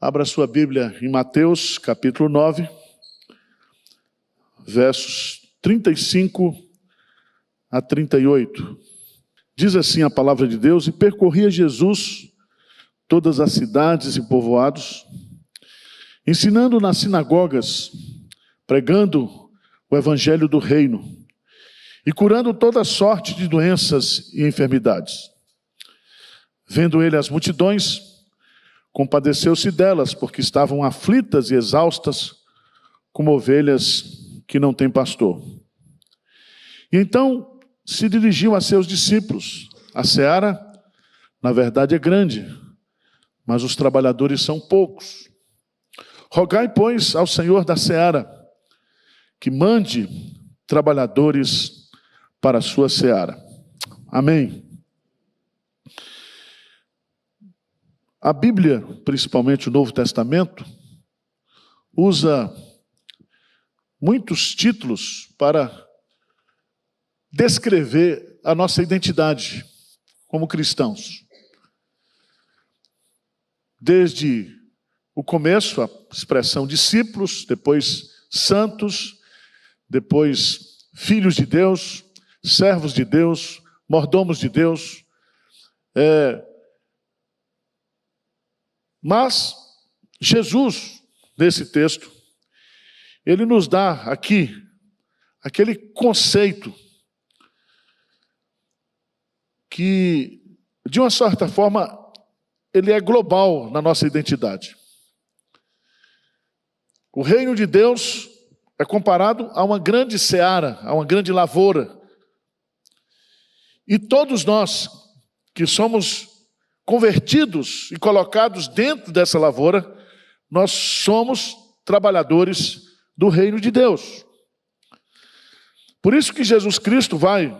Abra sua Bíblia em Mateus, capítulo 9, versos 35 a 38. Diz assim a palavra de Deus: E percorria Jesus todas as cidades e povoados, ensinando nas sinagogas, pregando o evangelho do reino e curando toda sorte de doenças e enfermidades. Vendo ele as multidões, compadeceu-se delas, porque estavam aflitas e exaustas, como ovelhas que não têm pastor. E então se dirigiu a seus discípulos: A seara, na verdade, é grande, mas os trabalhadores são poucos. Rogai, pois, ao Senhor da seara, que mande trabalhadores para a sua seara. Amém. A Bíblia, principalmente o Novo Testamento, usa muitos títulos para descrever a nossa identidade como cristãos. Desde o começo, a expressão discípulos, depois santos, depois filhos de Deus, servos de Deus, mordomos de Deus. Mas Jesus, nesse texto, ele nos dá aqui aquele conceito que, de uma certa forma, ele é global na nossa identidade. O reino de Deus é comparado a uma grande seara, a uma grande lavoura. E todos nós que somos convertidos e colocados dentro dessa lavoura, nós somos trabalhadores do reino de Deus. Por isso que Jesus Cristo vai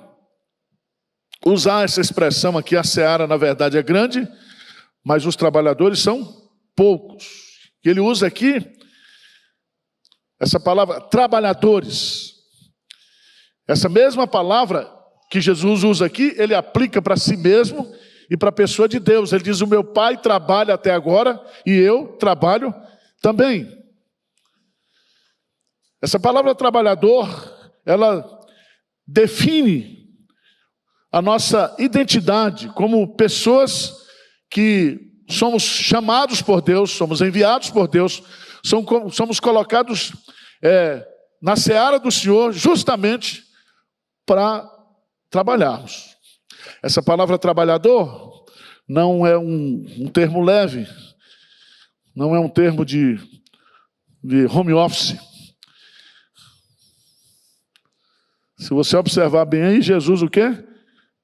usar essa expressão aqui: a seara na verdade é grande, mas os trabalhadores são poucos. E ele usa aqui essa palavra trabalhadores. Essa mesma palavra que Jesus usa aqui, ele aplica para si mesmo e para a pessoa de Deus. Ele diz: o meu Pai trabalha até agora e eu trabalho também. Essa palavra trabalhador, ela define a nossa identidade como pessoas que somos chamados por Deus, somos enviados por Deus, somos colocados na seara do Senhor justamente para trabalharmos. Essa palavra trabalhador não é um termo leve, não é um termo de home office. Se você observar bem aí, Jesus o quê?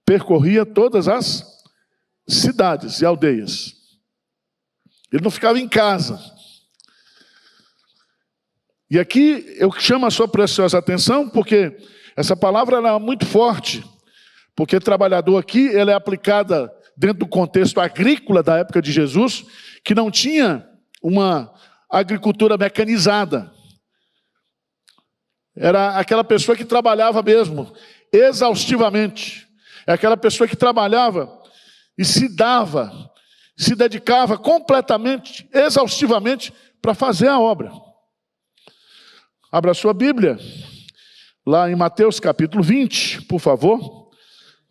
Percorria todas as cidades e aldeias. Ele não ficava em casa. E aqui eu chamo a sua preciosa atenção porque essa palavra ela é muito forte. Porque trabalhador aqui, ela é aplicada dentro do contexto agrícola da época de Jesus, que não tinha uma agricultura mecanizada. Era aquela pessoa que trabalhava mesmo, exaustivamente. É aquela pessoa que trabalhava e se dedicava completamente, exaustivamente, para fazer a obra. Abra a sua Bíblia, lá em Mateus capítulo 20, por favor.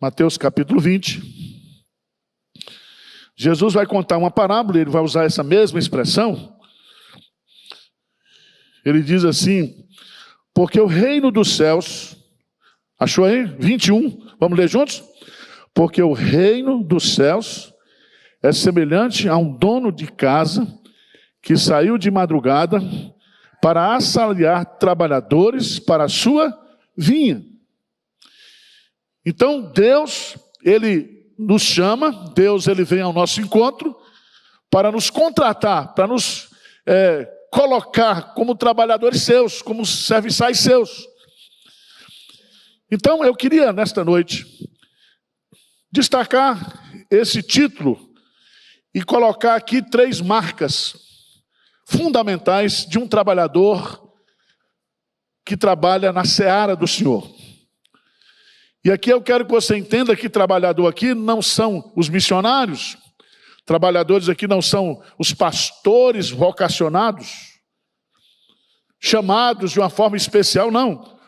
Mateus capítulo 20. Jesus vai contar uma parábola, ele vai usar essa mesma expressão. Ele diz assim: porque o reino dos céus, achou aí? 21, vamos ler juntos? Porque o reino dos céus é semelhante a um dono de casa que saiu de madrugada para assalariar trabalhadores para a sua vinha. Então Deus, ele nos chama, Deus ele vem ao nosso encontro para nos contratar, para nos colocar como trabalhadores seus, como serviçais seus. Então eu queria nesta noite destacar esse título e colocar aqui 3 marcas fundamentais de um trabalhador que trabalha na seara do Senhor. E aqui eu quero que você entenda que trabalhador aqui não são os missionários, Trabalhadores aqui não são os pastores vocacionados, chamados de uma forma especial, não.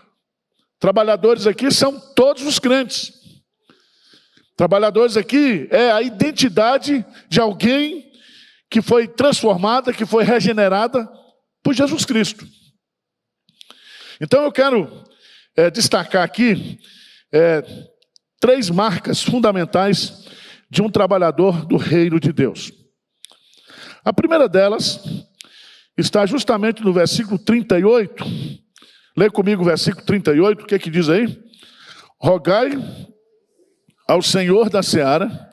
Trabalhadores aqui são todos os crentes. Trabalhadores aqui é a identidade de alguém que foi transformada, que foi regenerada por Jesus Cristo. Então eu quero destacar aqui 3 marcas fundamentais de um trabalhador do reino de Deus. A primeira delas está justamente no versículo 38. Lê comigo o versículo 38, o que é que diz aí? Rogai ao Senhor da seara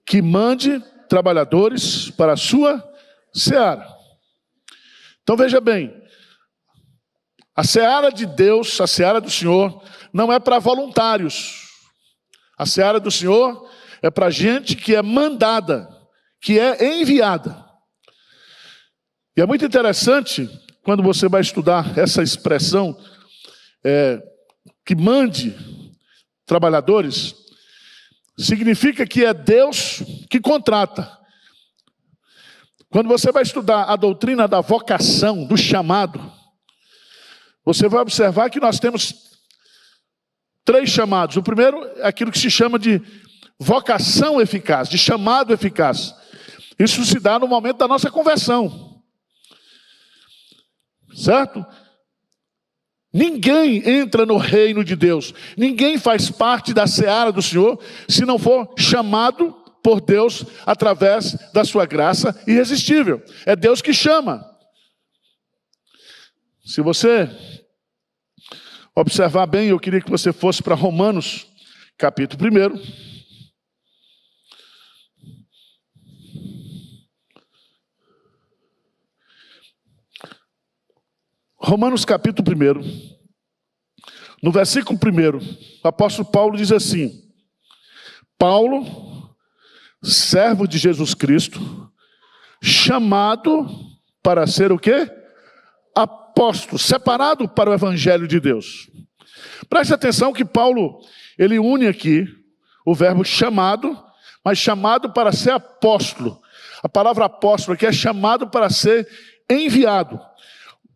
que mande trabalhadores para a sua seara. Então veja bem, a seara de Deus, a seara do Senhor, não é para voluntários. A seara do Senhor é para gente que é mandada, que é enviada. E é muito interessante, quando você vai estudar essa expressão, que mande trabalhadores, significa que é Deus que contrata. Quando você vai estudar a doutrina da vocação, do chamado, você vai observar que nós temos 3 chamados. O primeiro é aquilo que se chama de vocação eficaz, de chamado eficaz. Isso se dá no momento da nossa conversão. Certo? Ninguém entra no reino de Deus, ninguém faz parte da seara do Senhor, se não for chamado por Deus através da sua graça irresistível. É Deus que chama. Se você observar bem, eu queria que você fosse para Romanos, capítulo 1. Romanos capítulo 1, no versículo 1, o apóstolo Paulo diz assim: Paulo, servo de Jesus Cristo, chamado para ser o quê? Apóstolo, separado para o evangelho de Deus. Preste atenção que Paulo, ele une aqui o verbo chamado, mas chamado para ser apóstolo. A palavra apóstolo aqui é chamado para ser enviado.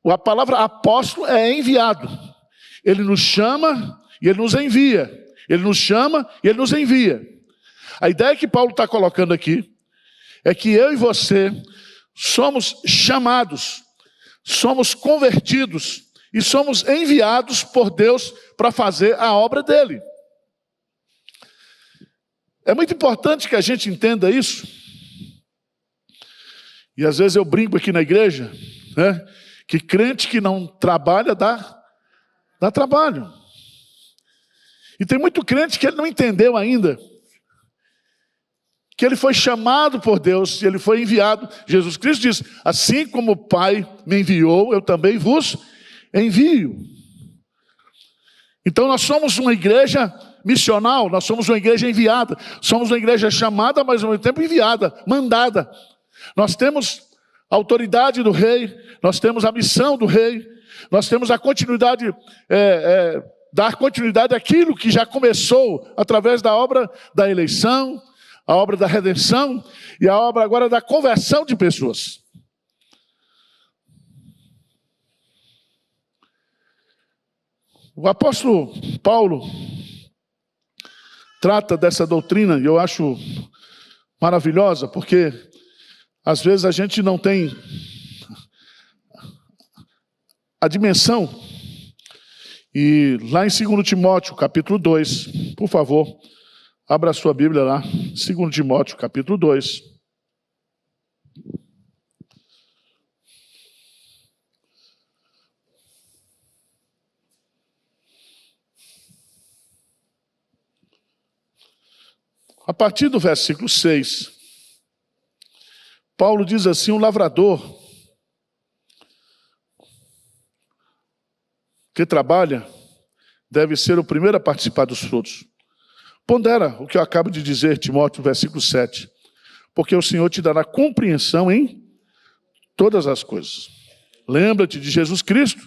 A palavra apóstolo é enviado. Ele nos chama e ele nos envia. Ele nos chama e ele nos envia. A ideia que Paulo está colocando aqui é que eu e você somos chamados, somos convertidos e somos enviados por Deus para fazer a obra dele. É muito importante que a gente entenda isso. E às vezes eu brinco aqui na igreja, né? Que crente que não trabalha dá trabalho. E tem muito crente que ele não entendeu ainda que ele foi chamado por Deus e ele foi enviado. Jesus Cristo diz: assim como o Pai me enviou, eu também vos envio. Então nós somos uma igreja missional, nós somos uma igreja enviada, somos uma igreja chamada, mas ao mesmo tempo enviada, mandada. Nós temos a autoridade do rei, nós temos a missão do rei, nós temos a continuidade, dar continuidade àquilo que já começou através da obra da eleição, a obra da redenção e a obra agora da conversão de pessoas. O apóstolo Paulo trata dessa doutrina e eu acho maravilhosa, porque às vezes a gente não tem a dimensão. E lá em 2 Timóteo, capítulo 2, por favor, abra a sua Bíblia lá, 2 Timóteo, capítulo 2. A partir do versículo 6, Paulo diz assim: um lavrador que trabalha deve ser o primeiro a participar dos frutos. Pondera o que eu acabo de dizer, Timóteo, versículo 7. Porque o Senhor te dará compreensão em todas as coisas. Lembra-te de Jesus Cristo,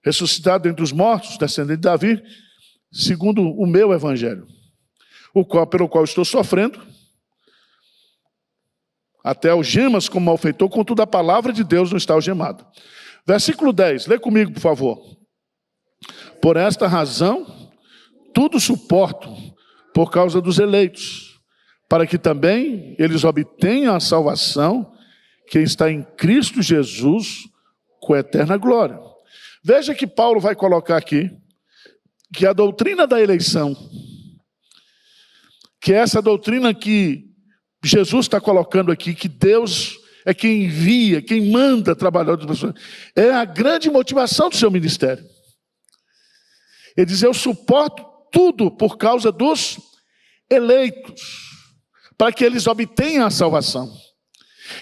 ressuscitado entre os mortos, descendente de Davi, segundo o meu evangelho, pelo qual estou sofrendo, até algemas como malfeitor, contudo a palavra de Deus não está algemada. Versículo 10, lê comigo, por favor. Por esta razão, tudo suporto por causa dos eleitos, para que também eles obtenham a salvação que está em Cristo Jesus com eterna glória. Veja que Paulo vai colocar aqui que a doutrina da eleição, que é essa doutrina que Jesus está colocando aqui, que Deus é quem envia, quem manda trabalhar outras pessoas, é a grande motivação do seu ministério. Ele diz: eu suporto tudo por causa dos eleitos, para que eles obtenham a salvação.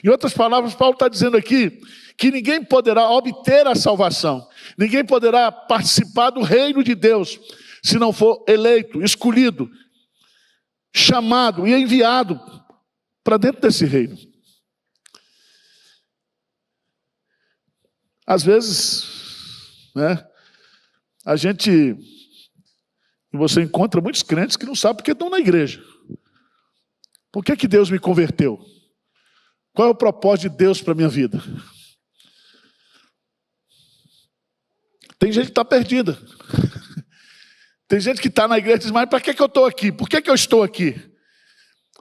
Em outras palavras, Paulo está dizendo aqui que ninguém poderá obter a salvação, ninguém poderá participar do reino de Deus, se não for eleito, escolhido, chamado e enviado para dentro desse reino. Às vezes, né, você encontra muitos crentes que não sabem porque estão na igreja. Por que Deus me converteu? Qual é o propósito de Deus para a minha vida? Tem gente que está perdida. Tem gente que está na igreja e diz: mas para que eu estou aqui? Por que eu estou aqui?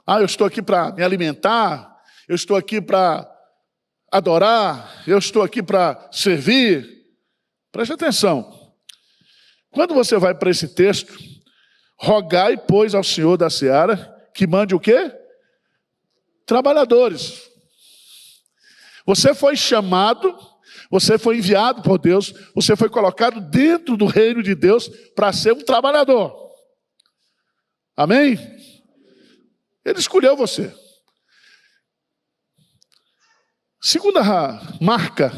Eu estou aqui para me alimentar, eu estou aqui para adorar, eu estou aqui para servir. Preste atenção. Quando você vai para esse texto, rogai, pois, ao Senhor da seara, que mande o quê? Trabalhadores. Você foi chamado, você foi enviado por Deus, você foi colocado dentro do reino de Deus para ser um trabalhador. Amém? Ele escolheu você. Segunda marca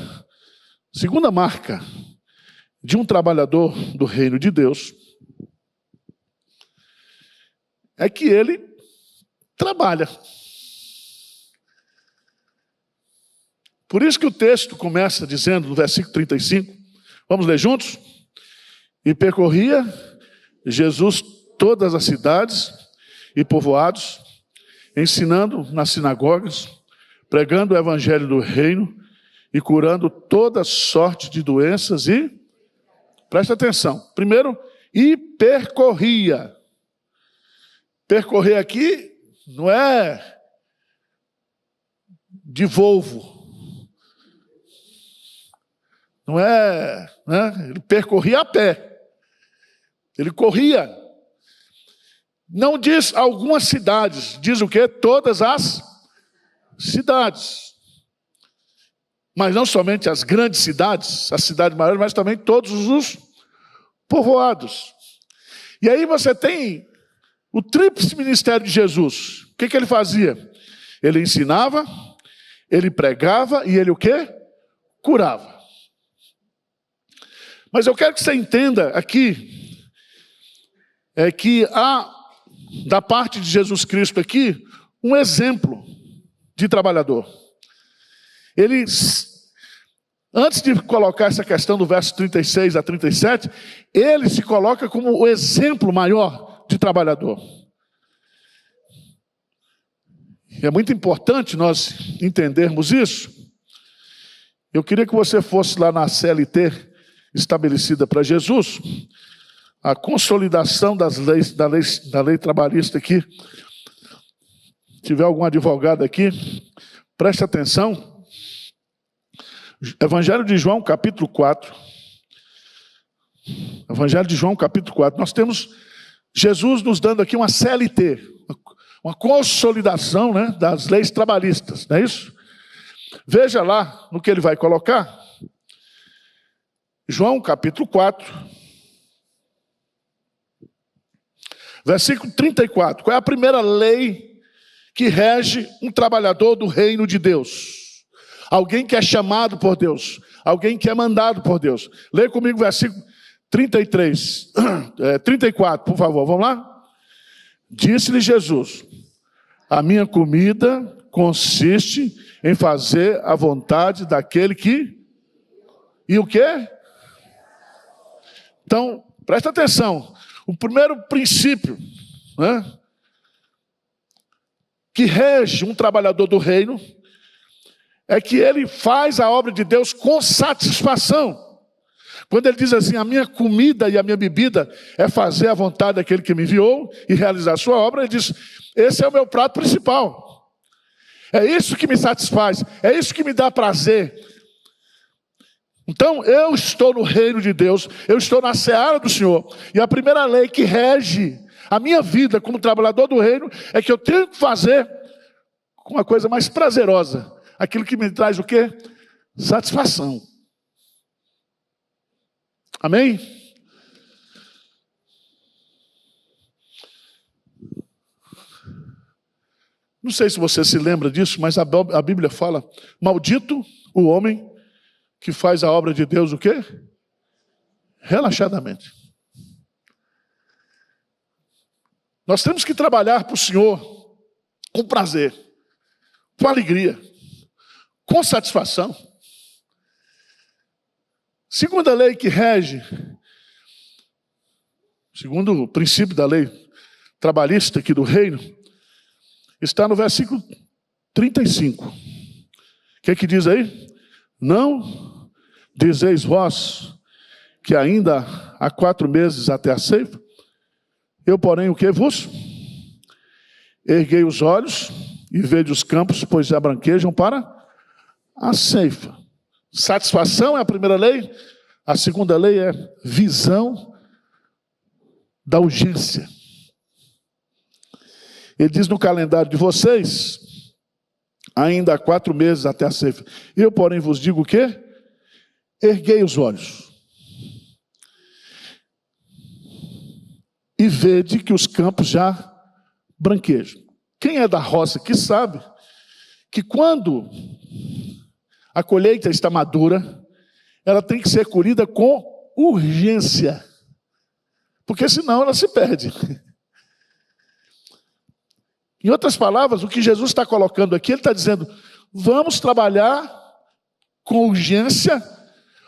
de um trabalhador do reino de Deus é que ele trabalha. Por isso que o texto começa dizendo, no versículo 35, vamos ler juntos? E percorria Jesus todas as cidades e povoados, ensinando nas sinagogas, pregando o evangelho do reino e curando toda sorte de doenças e... Presta atenção. Primeiro, e percorria. Percorrer aqui não é de Volvo. Não é, né? Ele percorria a pé. Ele corria. Não diz algumas cidades, diz o quê? Todas as cidades. Mas não somente as grandes cidades, as cidades maiores, mas também todos os povoados. E aí você tem o tríplice ministério de Jesus. O que ele fazia? Ele ensinava, ele pregava e ele o quê? Curava. Mas eu quero que você entenda aqui, que há, da parte de Jesus Cristo aqui, um exemplo de trabalhador. Ele, antes de colocar essa questão do verso 36 a 37, ele se coloca como o exemplo maior de trabalhador. E é muito importante nós entendermos isso. Eu queria que você fosse lá na CLT estabelecida para Jesus, a consolidação das leis, da lei trabalhista aqui. Se tiver algum advogado aqui, preste atenção. Evangelho de João, capítulo 4. Evangelho de João, capítulo 4. Nós temos Jesus nos dando aqui uma CLT, uma consolidação, né, das leis trabalhistas, não é isso? Veja lá no que ele vai colocar. João, capítulo 4. Versículo 34. Qual é a primeira lei que rege um trabalhador do reino de Deus? Alguém que é chamado por Deus, alguém que é mandado por Deus. Leia comigo o versículo 34, por favor, vamos lá? Disse-lhe Jesus: a minha comida consiste em fazer a vontade daquele que... E o quê? Então, presta atenção. O primeiro princípio, né, que rege um trabalhador do reino é que ele faz a obra de Deus com satisfação. Quando ele diz assim, a minha comida e a minha bebida é fazer a vontade daquele que me enviou e realizar a sua obra, ele diz, esse é o meu prato principal. É isso que me satisfaz, é isso que me dá prazer. Então, eu estou no reino de Deus, eu estou na seara do Senhor. E a primeira lei que rege a minha vida como trabalhador do reino é que eu tenho que fazer uma coisa mais prazerosa. Aquilo que me traz o quê? Satisfação. Amém? Não sei se você se lembra disso, mas a Bíblia fala, maldito o homem que faz a obra de Deus o quê? Relaxadamente. Nós temos que trabalhar para o Senhor com prazer, com alegria, com satisfação. Segunda lei que rege, segundo o princípio da lei trabalhista aqui do reino, está no versículo 35. O que é que diz aí? Não dizeis vós que ainda há 4 meses até a ceifa? Eu, porém, o que vos? Erguei os olhos e vede os campos, pois já branquejam para a ceifa. Satisfação é a primeira lei. A segunda lei é visão da urgência. Ele diz no calendário de vocês, ainda há 4 meses até a ceifa. Eu, porém, vos digo o quê? Erguei os olhos e vede que os campos já branquejam. Quem é da roça aqui sabe que quando a colheita está madura, ela tem que ser colhida com urgência, porque senão ela se perde. Em outras palavras, o que Jesus está colocando aqui, ele está dizendo, vamos trabalhar com urgência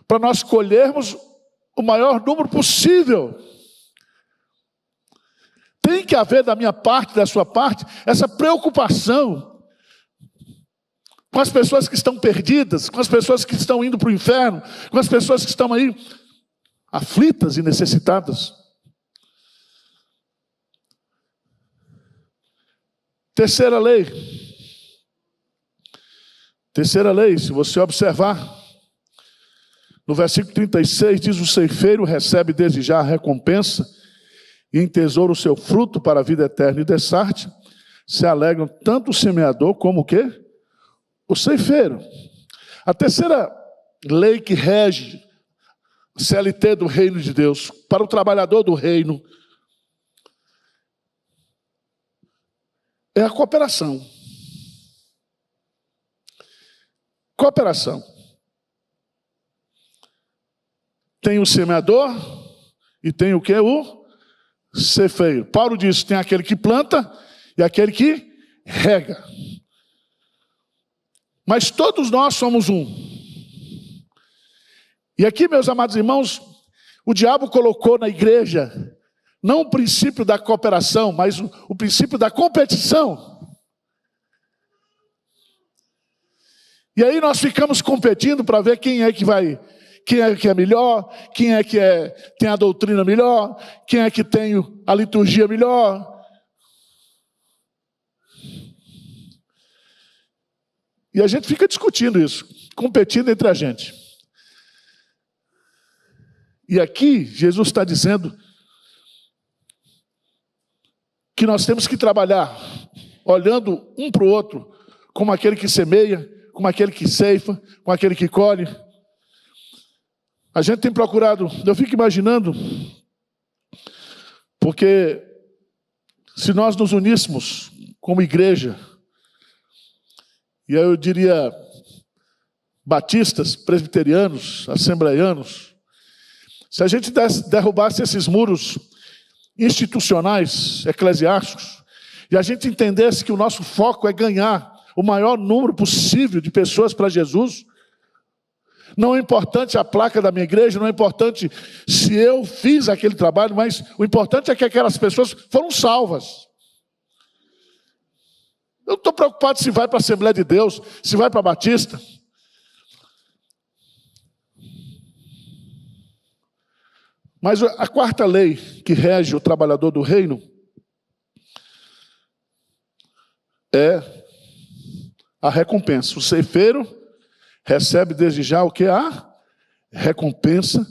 para nós colhermos o maior número possível. Tem que haver da minha parte, da sua parte, essa preocupação com as pessoas que estão perdidas, com as pessoas que estão indo para o inferno, com as pessoas que estão aí aflitas e necessitadas. Terceira lei, se você observar, no versículo 36, diz, o ceifeiro recebe desde já a recompensa e entesoura o seu fruto para a vida eterna, e dessarte se alegram tanto o semeador como o quê? O ceifeiro. A terceira lei que rege a CLT do reino de Deus, para o trabalhador do reino, é a cooperação. Cooperação. Tem o semeador e tem o que? O ceifeiro. Paulo diz, tem aquele que planta e aquele que rega. Mas todos nós somos um. E aqui, meus amados irmãos, o diabo colocou na igreja não o princípio da cooperação, mas o princípio da competição. E aí nós ficamos competindo para ver quem é que é melhor, quem é que tem a doutrina melhor, quem é que tem a liturgia melhor. E a gente fica discutindo isso, competindo entre a gente. E aqui Jesus está dizendo que nós temos que trabalhar olhando um para o outro, como aquele que semeia, como aquele que ceifa, como aquele que colhe. A gente tem procurado, eu fico imaginando, porque se nós nos uníssemos como igreja, e aí eu diria batistas, presbiterianos, assembleianos, se a gente derrubasse esses muros institucionais, eclesiásticos, e a gente entendesse que o nosso foco é ganhar o maior número possível de pessoas para Jesus, não é importante a placa da minha igreja, não é importante se eu fiz aquele trabalho, mas o importante é que aquelas pessoas foram salvas. Eu não estou preocupado se vai para a Assembleia de Deus, se vai para a Batista. Mas a quarta lei que rege o trabalhador do reino é a recompensa. O ceifeiro recebe desde já o que? A recompensa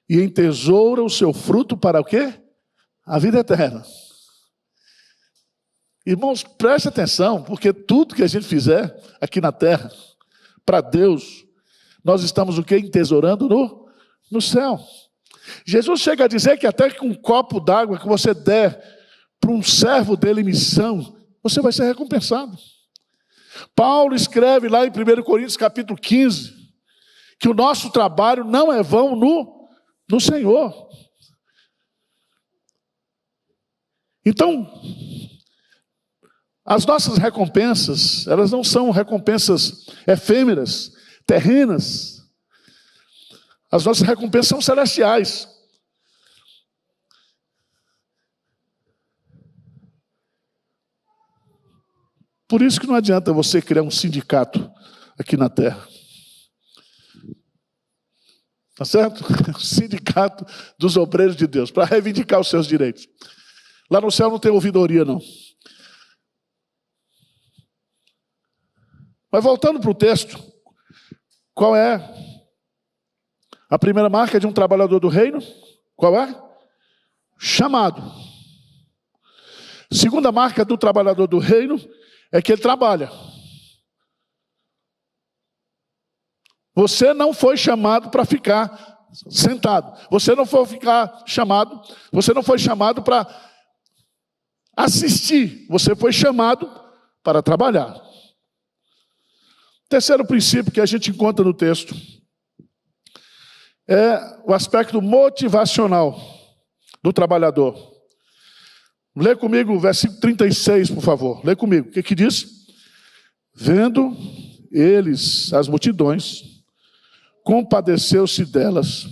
e entesoura o seu fruto para o quê? A vida eterna. Irmãos, preste atenção, porque tudo que a gente fizer aqui na terra, para Deus, nós estamos o quê? Entesourando no céu. Jesus chega a dizer que até que um copo d'água que você der para um servo dele em missão, você vai ser recompensado. Paulo escreve lá em 1 Coríntios capítulo 15, que o nosso trabalho não é vão no Senhor. Então, as nossas recompensas, elas não são recompensas efêmeras, terrenas. As nossas recompensas são celestiais. Por isso que não adianta você criar um sindicato aqui na terra. Tá certo? O sindicato dos obreiros de Deus, para reivindicar os seus direitos. Lá no céu não tem ouvidoria, não. Mas voltando para o texto, qual é a primeira marca de um trabalhador do reino? Qual é? Chamado. Segunda marca do trabalhador do reino é que ele trabalha. Você não foi chamado para ficar sentado. Você não foi chamado para assistir. Você foi chamado para trabalhar. Terceiro princípio que a gente encontra no texto é o aspecto motivacional do trabalhador. Lê comigo o versículo 36, por favor. Lê comigo. O que diz? Vendo eles, as multidões, compadeceu-se delas,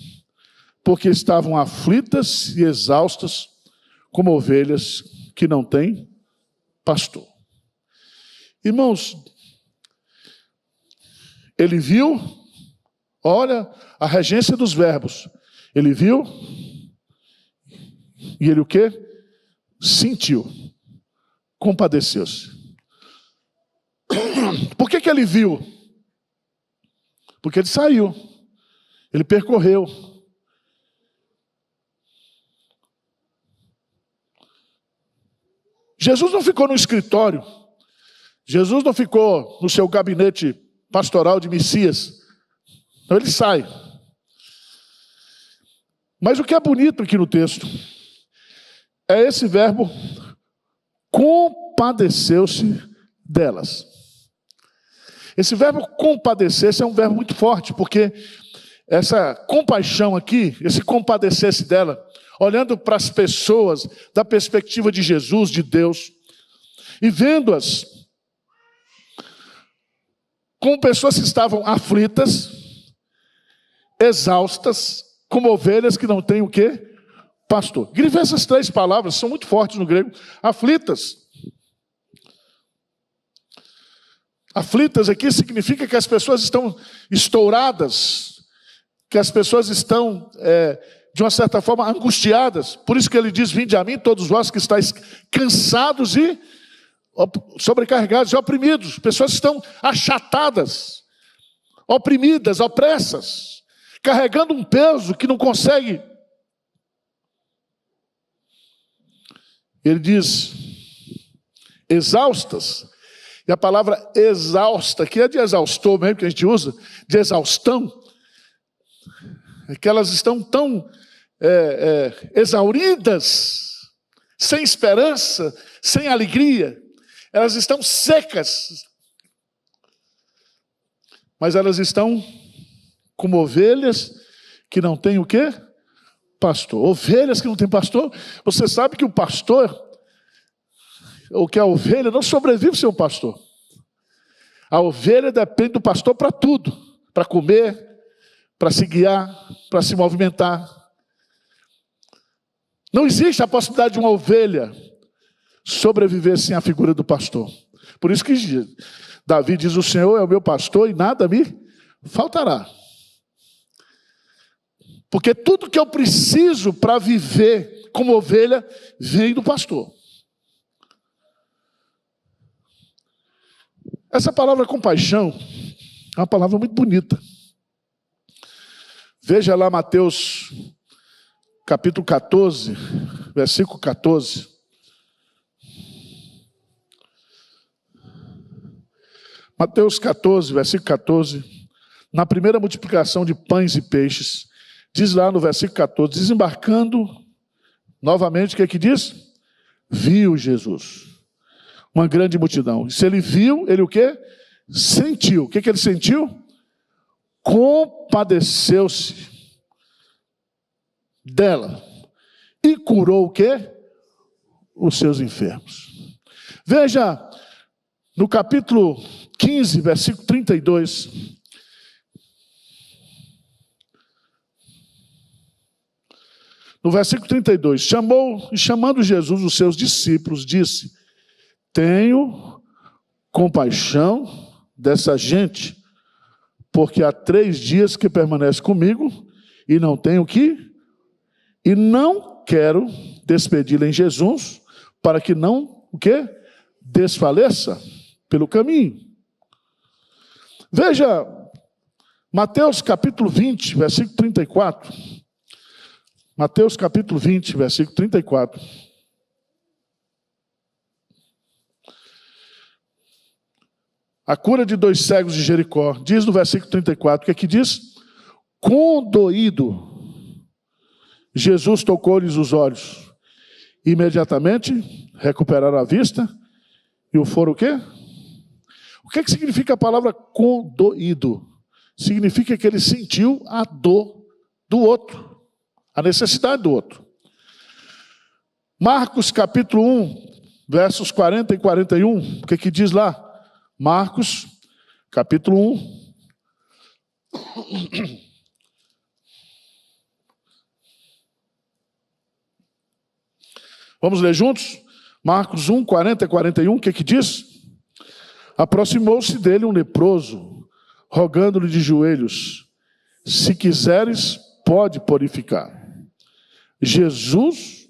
porque estavam aflitas e exaustas, como ovelhas que não têm pastor. Irmãos, ele viu, olha a regência dos verbos. Ele viu e ele o quê? Sentiu, compadeceu-se. Por que ele viu? Porque ele saiu, ele percorreu. Jesus não ficou no escritório, Jesus não ficou no seu gabinete pastoral de Messias. Então ele sai. Mas o que é bonito aqui no texto é esse verbo, compadeceu-se delas. Esse verbo compadecer-se é um verbo muito forte, porque essa compaixão aqui, esse compadecer-se dela, olhando para as pessoas da perspectiva de Jesus, de Deus, e vendo-as como pessoas que estavam aflitas, exaustas, como ovelhas que não têm o quê? Pastor. Grife essas três palavras, são muito fortes no grego. Aflitas. Aflitas aqui significa que as pessoas estão estouradas, que as pessoas estão, de uma certa forma, angustiadas. Por isso que ele diz, vinde a mim, todos vós que estáis cansados e sobrecarregados e oprimidos. Pessoas estão achatadas, oprimidas, opressas, carregando um peso que não consegue. Ele diz, exaustas. E a palavra exausta, que é de exaustor mesmo, que a gente usa, de exaustão, é que elas estão tão exauridas, sem esperança, sem alegria. Elas estão secas. Mas elas estão como ovelhas que não têm o quê? Pastor. Ovelhas que não têm pastor. Você sabe que o pastor, ou que a ovelha não sobrevive sem o pastor. A ovelha depende do pastor para tudo. Para comer, para se guiar, para se movimentar. Não existe a possibilidade de uma ovelha sobreviver sem a figura do pastor. Por isso que Davi diz, o Senhor é o meu pastor e nada me faltará. Porque tudo que eu preciso para viver como ovelha, vem do pastor. Essa palavra compaixão é uma palavra muito bonita. Veja lá Mateus capítulo 14, versículo 14. Mateus 14, versículo 14. Na primeira multiplicação de pães e peixes, diz lá no versículo 14, desembarcando, novamente, o que é que diz? Viu Jesus uma grande multidão. E se ele viu, ele o quê? Sentiu. O que ele sentiu? Compadeceu-se dela. E curou o quê? Os seus enfermos. Veja, no capítulo 15, versículo 32. No versículo 32, chamando Jesus os seus discípulos, disse, tenho compaixão dessa gente, porque há 3 dias que permanece comigo, e não tenho e não quero despedi-la em Jesus, para que não, o quê? Desfaleça pelo caminho. Veja, Mateus capítulo 20, versículo 34. Mateus capítulo 20, versículo 34. A cura de 2 cegos de Jericó. Diz no versículo 34, o que é que diz? Condoído, Jesus tocou-lhes os olhos. Imediatamente recuperaram a vista e o foram o quê? O que significa a palavra condoído? Significa que ele sentiu a dor do outro, a necessidade do outro. Marcos capítulo 1, versos 40 e 41, o que diz lá? Marcos capítulo 1. Vamos ler juntos? Marcos 1, 40 e 41, o que diz? Aproximou-se dele um leproso, rogando-lhe de joelhos, se quiseres, pode purificar. Jesus,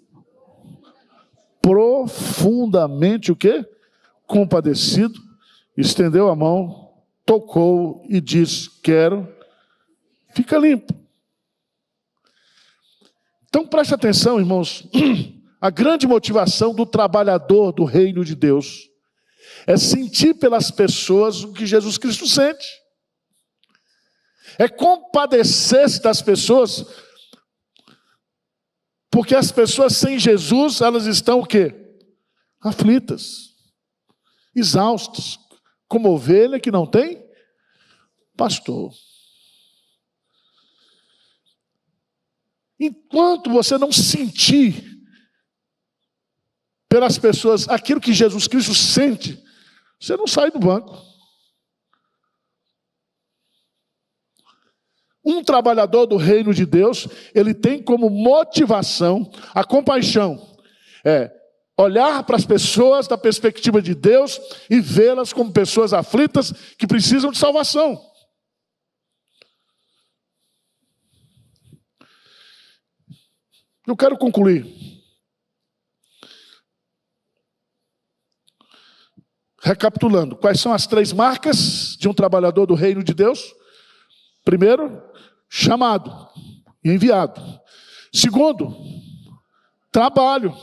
profundamente o quê? Compadecido, estendeu a mão, tocou e disse, quero, fica limpo. Então preste atenção, irmãos, a grande motivação do trabalhador do reino de Deus é sentir pelas pessoas o que Jesus Cristo sente. É compadecer-se das pessoas, porque as pessoas sem Jesus, elas estão o quê? Aflitas, exaustas, como ovelha que não tem pastor. Enquanto você não sentir pelas pessoas aquilo que Jesus Cristo sente, você não sai do banco. Um trabalhador do reino de Deus, ele tem como motivação a compaixão. Olhar para as pessoas da perspectiva de Deus e vê-las como pessoas aflitas que precisam de salvação. Eu quero concluir. Recapitulando, quais são as 3 marcas de um trabalhador do reino de Deus? Primeiro, chamado e enviado. Segundo, trabalho.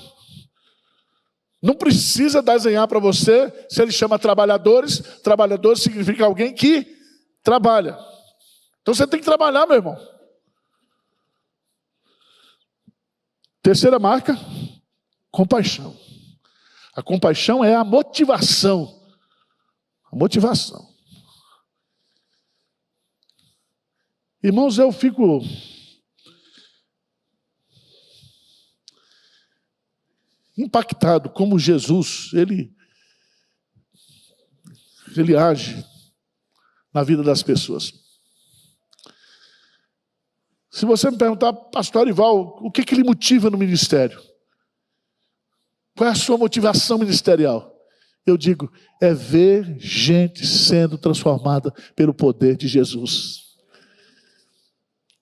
Não precisa desenhar para você, se ele chama trabalhadores, trabalhadores significa alguém que trabalha. Então você tem que trabalhar, meu irmão. Terceira marca, compaixão. A compaixão é a motivação. A motivação. Irmãos, eu fico impactado como Jesus, ele age na vida das pessoas. Se você me perguntar, pastor Arival, o que lhe motiva no ministério? Qual é a sua motivação ministerial? Eu digo, é ver gente sendo transformada pelo poder de Jesus.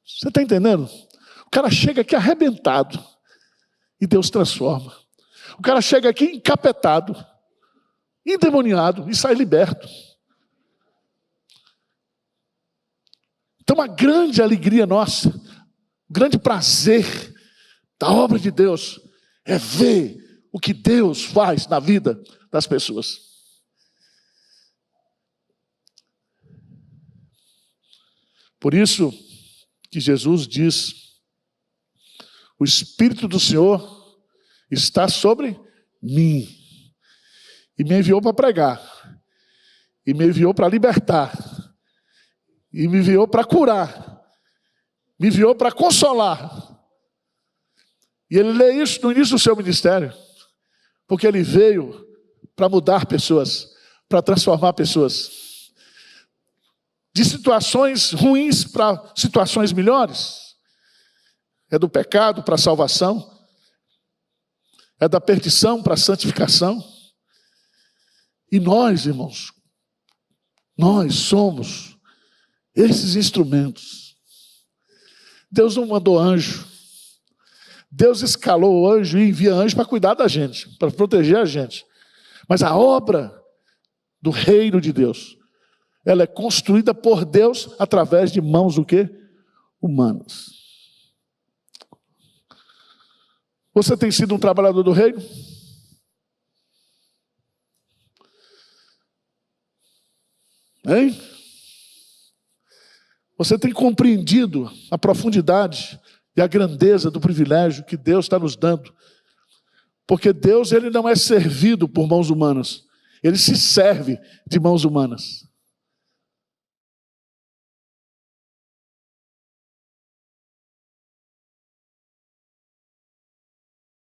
Você está entendendo? O cara chega aqui arrebentado e Deus transforma. O cara chega aqui encapetado, endemoniado e sai liberto. Então a grande alegria nossa, o grande prazer da obra de Deus é ver o que Deus faz na vida das pessoas. Por isso que Jesus diz: o Espírito do Senhor está sobre mim, e me enviou para pregar, e me enviou para libertar, e me enviou para curar, me enviou para consolar. E ele lê isso no início do seu ministério, porque ele veio para mudar pessoas, para transformar pessoas, de situações ruins para situações melhores. É do pecado para a salvação, é da perdição para a santificação. E nós, irmãos, nós somos esses instrumentos. Deus não mandou anjo. Deus escalou o anjo e envia anjo para cuidar da gente, para proteger a gente. Mas a obra do reino de Deus, ela é construída por Deus através de mãos o quê? Humanas. Você tem sido um trabalhador do reino? Hein? Você tem compreendido a profundidade e a grandeza do privilégio que Deus está nos dando? Porque Deus, ele não é servido por mãos humanas. Ele se serve de mãos humanas.